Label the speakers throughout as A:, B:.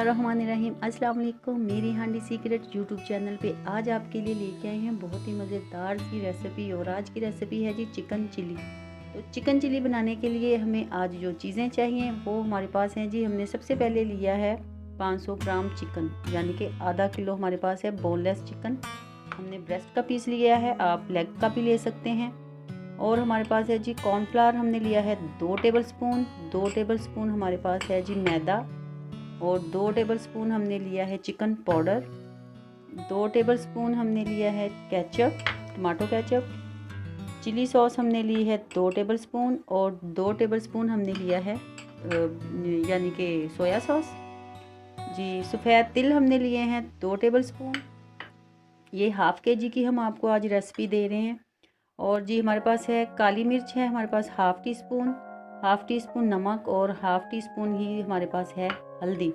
A: बिस्मिल्लाहिर्रहमानिर्रहीम। अस्सलाम वालेकुम। मेरी हांडी सीक्रेट यूट्यूब चैनल पे आज आपके लिए लेके आए हैं बहुत ही मज़ेदार सी रेसिपी। और आज की रेसिपी है जी चिकन चिली। तो चिकन चिली बनाने के लिए हमें आज जो चीज़ें चाहिए वो हमारे पास हैं जी। हमने सबसे पहले लिया है 500 ग्राम चिकन, यानी कि आधा किलो हमारे पास है बोनलेस चिकन। हमने ब्रेस्ट का पीस लिया है, आप लेग का भी ले सकते हैं। और हमारे पास है जी कॉर्नफ्लावर हमने लिया है 2 टेबलस्पून। 2 टेबलस्पून हमारे पास है जी मैदा। और 2 टेबलस्पून हमने लिया है चिकन पाउडर। 2 टेबलस्पून हमने लिया है ketchup, tomato ketchup. Chilli sauce हमने ली है 2 टेबलस्पून। और 2 टेबलस्पून हमने लिया है यानी कि सोया सॉस जी। सफ़ेद तिल हमने लिए हैं 2 टेबलस्पून। ये हाफ़ के जी की हम आपको आज रेसिपी दे रहे हैं। और जी हमारे पास है काली मिर्च है हमारे पास हाफ़ टी स्पून नमक और हाफ़ टी स्पून ही हमारे पास है हल्दी।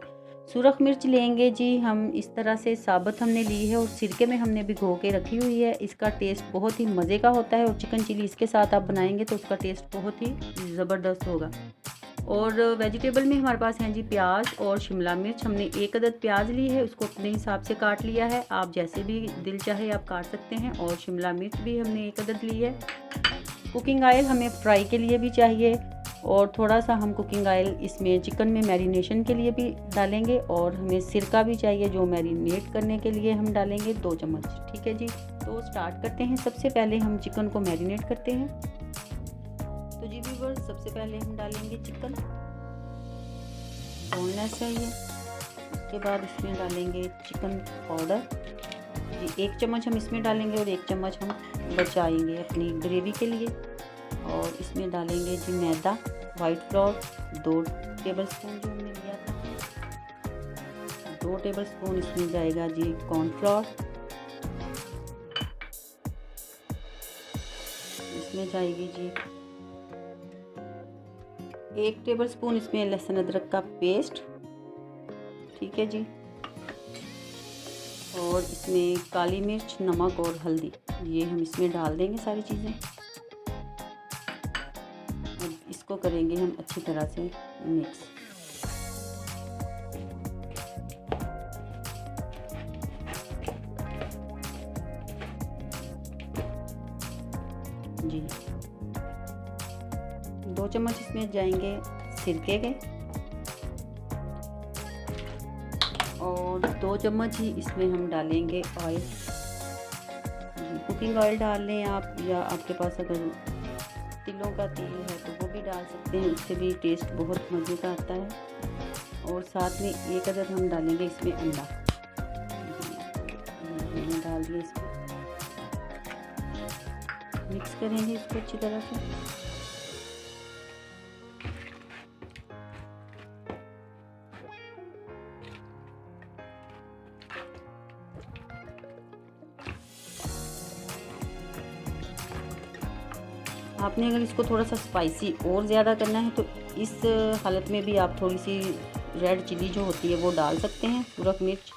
A: सुरख मिर्च लेंगे जी हम इस तरह से साबुत हमने ली है और सिरके में हमने भिगो के रखी हुई है। इसका टेस्ट बहुत ही मज़े का होता है और चिकन चिली इसके साथ आप बनाएंगे तो उसका टेस्ट बहुत ही ज़बरदस्त होगा। और वेजिटेबल में हमारे पास हैं जी प्याज और शिमला मिर्च। हमने 1 अदद प्याज ली है, उसको अपने हिसाब से काट लिया है, आप जैसे भी दिल चाहे आप काट सकते हैं। और शिमला मिर्च भी हमने 1 अदद ली है। कुकिंग ऑयल हमें फ्राई के लिए भी चाहिए और थोड़ा सा हम कुकिंग ऑयल इसमें चिकन में मैरिनेशन के लिए भी डालेंगे। और हमें सिरका भी चाहिए जो मैरिनेट करने के लिए हम डालेंगे 2 चम्मच। ठीक है जी, तो स्टार्ट करते हैं। सबसे पहले हम चिकन को मैरिनेट करते हैं। तो जी व्यूअर्स, सबसे पहले हम डालेंगे चिकन, बोनलेस है ये। उसके बाद इसमें डालेंगे चिकन पाउडर जी, 1 चम्मच हम इसमें डालेंगे और 1 चम्मच हम बचाएंगे अपनी ग्रेवी के लिए। और इसमें डालेंगे जी मैदा, वाइट फ्लोर 2 टेबलस्पून जो हमने लिया था। 2 टेबलस्पून इसमें जाएगा जी कॉर्नफ्लोर। इसमें जाएगी जी 1 टेबलस्पून इसमें लहसुन अदरक का पेस्ट। ठीक है जी। और इसमें काली मिर्च, नमक और हल्दी ये हम इसमें डाल देंगे सारी चीज़ें। और इसको करेंगे हम अच्छी तरह से मिक्स। जी 2 चम्मच इसमें जाएंगे सिरके के और 2 चम्मच ही इसमें हम डालेंगे ऑयल। कुकिंग ऑयल डाल लें आप, या आपके पास अगर तिलों का तेल है तो वो भी डाल सकते हैं, उससे भी टेस्ट बहुत मज़े का आता है। और साथ में 1 अदद हम डालेंगे इसमें अंडा। मैंने डाल दिया इसमें, मिक्स करेंगे इसको अच्छी तरह से। आपने अगर इसको थोड़ा सा स्पाइसी और ज़्यादा करना है तो इस हालत में भी आप थोड़ी सी रेड चिली जो होती है वो डाल सकते हैं, सुरख मिर्च।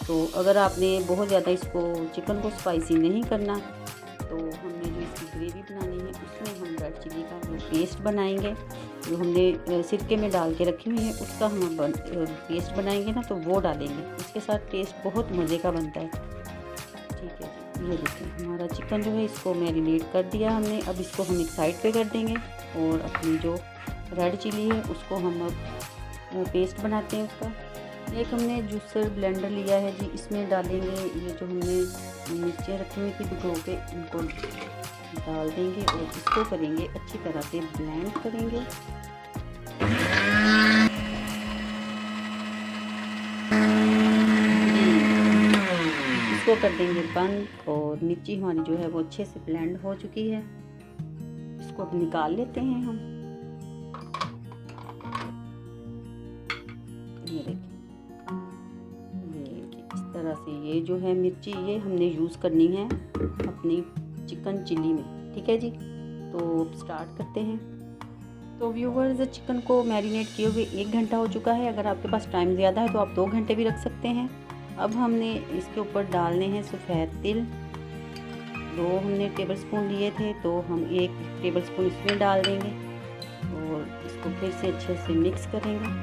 A: तो अगर आपने बहुत ज़्यादा इसको चिकन को स्पाइसी नहीं करना तो हमने जो इसकी ग्रेवी बनानी है उसमें हम रेड चिली का जो पेस्ट बनाएंगे, जो हमने सिरके में डाल के रखी हुई है उसका हम पेस्ट बनाएंगे ना, तो वो डालेंगे। उसके साथ टेस्ट बहुत मज़े का बनता है। ठीक है, ये देखिए हमारा चिकन जो है इसको मैरिनेट कर दिया हमने। अब इसको हम एक साइड पे कर देंगे और अपनी जो रेड चिली है उसको हम अब पेस्ट बनाते हैं उसका। एक हमने जूसर ब्लेंडर लिया है जी, इसमें डालेंगे ये जो हमने मिर्चें रखी हुई थी भिगो के, इनको डाल देंगे और इसको करेंगे अच्छी तरह से ब्लेंड करेंगे। इसको कर देंगे बंद। और मिर्ची हमारी जो है वो अच्छे से ब्लेंड हो चुकी है, इसको अब निकाल लेते हैं हम। ये देखिए इस तरह से ये जो है मिर्ची ये हमने यूज़ करनी है अपनी चिकन चिली में। ठीक है जी, तो स्टार्ट करते हैं। तो व्यूअर्स, चिकन को मैरिनेट किए हुए 1 घंटा हो चुका है। अगर आपके पास टाइम ज़्यादा है तो आप 2 घंटे भी रख सकते हैं। अब हमने इसके ऊपर डालने हैं सफ़ेद तिल। 2 हमने टेबलस्पून लिए थे तो हम 1 टेबलस्पून इसमें डाल देंगे और इसको फिर से अच्छे से मिक्स करेंगे।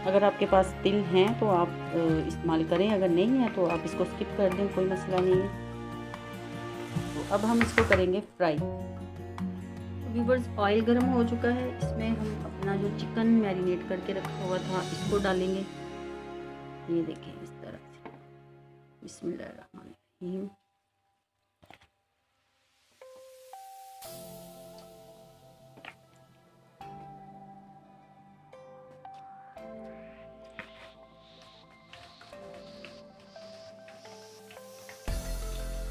A: अगर आपके पास तिल हैं तो आप इस्तेमाल करें, अगर नहीं है तो आप इसको स्किप कर दें, कोई मसला नहीं है। तो अब हम इसको करेंगे फ्राई। व्यूअर्स, ऑयल गर्म हो चुका है, इसमें हम अपना जो चिकन मैरिनेट करके रखा हुआ था इसको डालेंगे। ये देखें इस तरह से। बिस्मिल्लाहिर्रहमानिर्रहीम।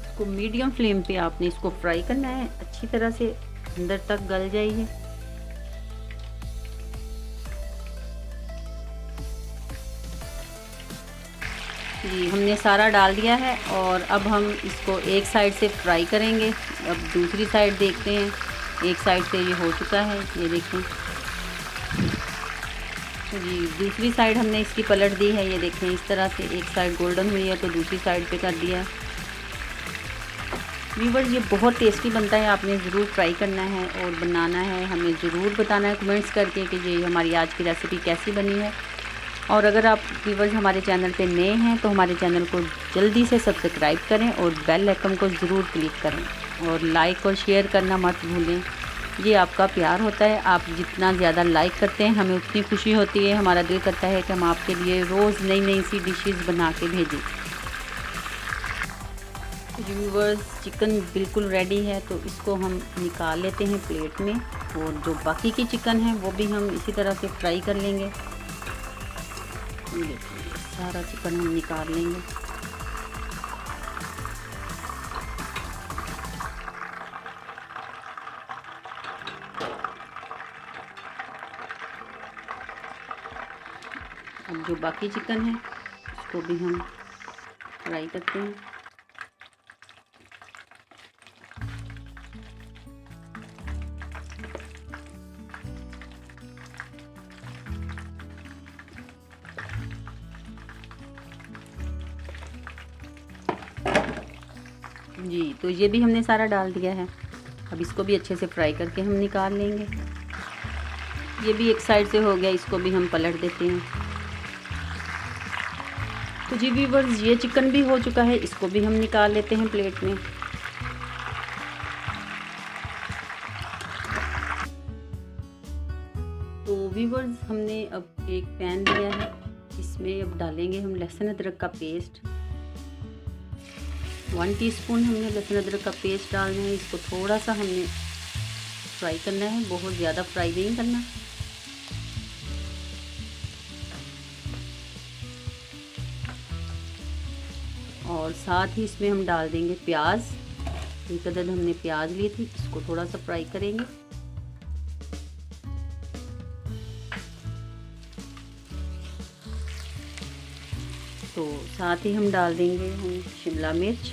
A: इसको मीडियम फ्लेम पे आपने इसको फ्राई करना है, अच्छी तरह से अंदर तक गल जाइए। जी, हमने सारा डाल दिया है और अब हम इसको एक साइड से फ्राई करेंगे। अब दूसरी साइड देखते हैं। एक साइड से ये हो चुका है, ये देखें जी। दूसरी साइड हमने इसकी पलट दी है, ये देखें इस तरह से। एक साइड गोल्डन हुई है तो दूसरी साइड पे कर दिया। व्यूअर्स, ये बहुत टेस्टी बनता है, आपने ज़रूर ट्राई करना है और बनाना है। हमें ज़रूर बताना है कमेंट्स करके कि ये हमारी आज की रेसिपी कैसी बनी है। और अगर आप व्यूअर्स हमारे चैनल पे नए हैं तो हमारे चैनल को जल्दी से सब्सक्राइब करें और बेल आइकन को ज़रूर क्लिक करें और लाइक और शेयर करना मत भूलें। ये आपका प्यार होता है, आप जितना ज़्यादा लाइक करते हैं हमें उतनी खुशी होती है। हमारा दिल करता है कि हम आपके लिए रोज़ नई नई सी डिशेज़ बना के भेजें। व्यूअर्स, चिकन बिल्कुल रेडी है तो इसको हम निकाल लेते हैं प्लेट में। और जो बाकी की चिकन है वो भी हम इसी तरह से फ्राई कर लेंगे। देखिए सारा चिकन हम निकाल लेंगे। अब जो बाकी चिकन है उसको भी हम फ्राई करते हैं। जी, तो ये भी हमने सारा डाल दिया है। अब इसको भी अच्छे से फ्राई करके हम निकाल लेंगे। ये भी एक साइड से हो गया, इसको भी हम पलट देते हैं। तो जी व्यूअर्स, ये चिकन भी हो चुका है, इसको भी हम निकाल लेते हैं प्लेट में। तो व्यूअर्स, हमने अब एक पैन लिया है, इसमें अब डालेंगे हम लहसुन अदरक का पेस्ट। 1 टीस्पून हमने लहसुन अदरक का पेस्ट डालना है। इसको थोड़ा सा हमने फ्राई करना है, बहुत ज़्यादा फ्राई नहीं करना। और साथ ही इसमें हम डाल देंगे प्याज। एक अदद हमने प्याज ली थी, इसको थोड़ा सा फ्राई करेंगे। तो साथ ही हम डाल देंगे हम शिमला मिर्च।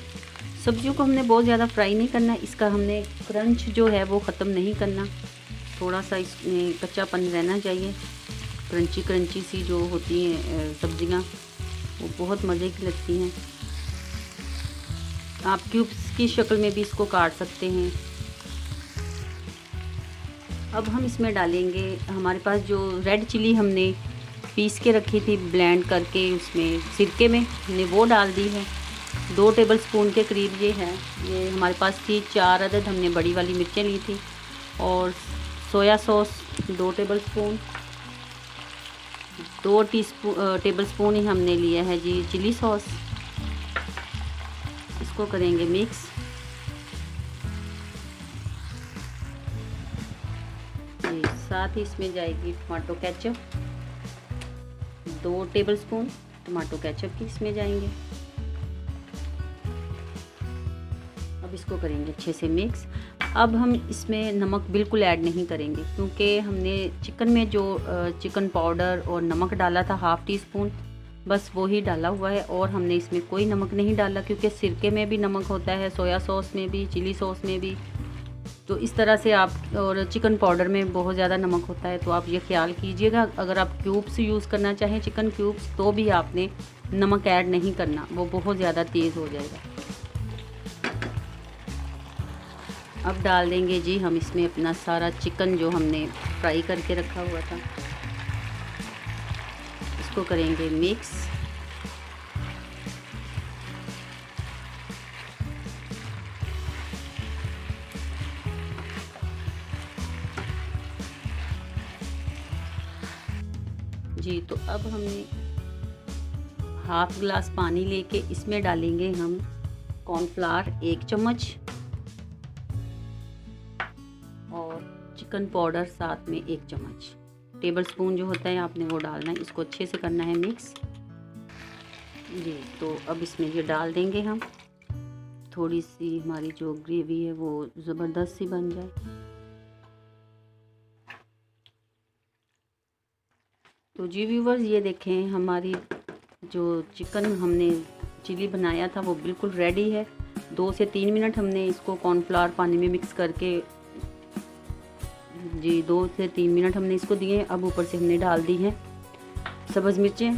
A: सब्जियों को हमने बहुत ज़्यादा फ्राई नहीं करना, इसका हमने क्रंच जो है वो ख़त्म नहीं करना। थोड़ा सा इसमें कच्चापन रहना चाहिए। क्रंची क्रंची सी जो होती हैं सब्जियां, वो बहुत मज़े की लगती हैं। आप क्यूब्स की शक्ल में भी इसको काट सकते हैं। अब हम इसमें डालेंगे, हमारे पास जो रेड चिली हमने पीस के रखी थी ब्लेंड करके, उसमें सिरके में हमने वो डाल दी है। 2 टेबलस्पून के करीब ये है। ये हमारे पास थी 4 अदद, हमने बड़ी वाली मिर्चें ली थी। और सोया सॉस 2 टेबलस्पून, 2 टेबलस्पून ही हमने लिया है जी चिली सॉस। इसको करेंगे मिक्स। जी, साथ ही इसमें जाएगी tomato ketchup, 2 tablespoon tomato ketchup की इसमें जाएंगे। अब इसको करेंगे अच्छे से मिक्स। अब हम इसमें नमक बिल्कुल ऐड नहीं करेंगे, क्योंकि हमने चिकन में जो चिकन पाउडर और नमक डाला था 1/2 टीस्पून, बस वो ही डाला हुआ है। और हमने इसमें कोई नमक नहीं डाला, क्योंकि सिरके में भी नमक होता है, सोया सॉस में भी, चिली सॉस में भी। तो इस तरह से आप, और चिकन पाउडर में बहुत ज़्यादा नमक होता है, तो आप ये ख्याल कीजिएगा। अगर आप क्यूब्स यूज़ करना चाहें चिकन क्यूब्स, तो भी आपने नमक ऐड नहीं करना, वो बहुत ज़्यादा तेज़ हो जाएगा। अब डाल देंगे जी हम इसमें अपना सारा चिकन जो हमने फ्राई करके रखा हुआ था। इसको करेंगे मिक्स। जी, तो अब हमने हाफ ग्लास पानी लेके इसमें डालेंगे हम कॉर्नफ्लावर 1 चम्मच और चिकन पाउडर साथ में 1 चम्मच। टेबल स्पून जो होता है आपने वो डालना है। इसको अच्छे से करना है मिक्स। जी, तो अब इसमें ये डाल देंगे हम। थोड़ी सी हमारी जो ग्रेवी है वो ज़बरदस्त सी बन जाए। तो जी व्यूवर्स, ये देखें हमारी जो चिकन हमने चिली बनाया था वो बिल्कुल रेडी है। 2 से 3 मिनट हमने इसको कॉर्नफ्लावर पानी में मिक्स करके, जी 2 से 3 मिनट हमने इसको दिए। अब ऊपर से हमने डाल दी हैं सब्ज़ मिर्चें।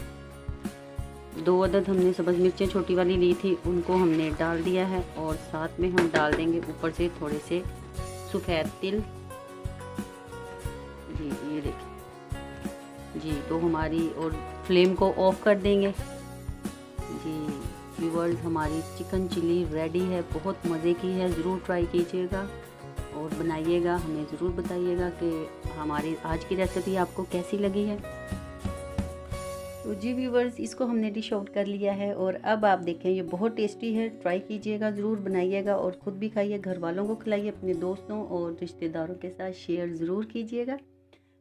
A: 2 अदद हमने सब्ज़ मिर्चें छोटी वाली ली थी, उनको हमने डाल दिया है। और साथ में हम डाल देंगे ऊपर से थोड़े से सफ़ेद तिल। जी ये देखिए जी, तो हमारी और फ्लेम को ऑफ कर देंगे। जी व्यूअर्स, हमारी चिकन चिली रेडी है। बहुत मज़े की है, ज़रूर ट्राई कीजिएगा और बनाइएगा। हमें ज़रूर बताइएगा कि हमारी आज की रेसिपी आपको कैसी लगी है। तो जी व्यूवर्स, इसको हमने डिश आउट कर लिया है और अब आप देखें ये बहुत टेस्टी है। ट्राई कीजिएगा, ज़रूर बनाइएगा और ख़ुद भी खाइए, घर वालों को खिलाइए, अपने दोस्तों और रिश्तेदारों के साथ शेयर ज़रूर कीजिएगा।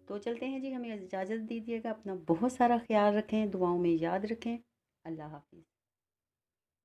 A: तो चलते हैं जी, हमें इजाज़त दीजिएगा। अपना बहुत सारा ख्याल रखें, दुआओं में याद रखें। अल्लाह हाफ़िज़।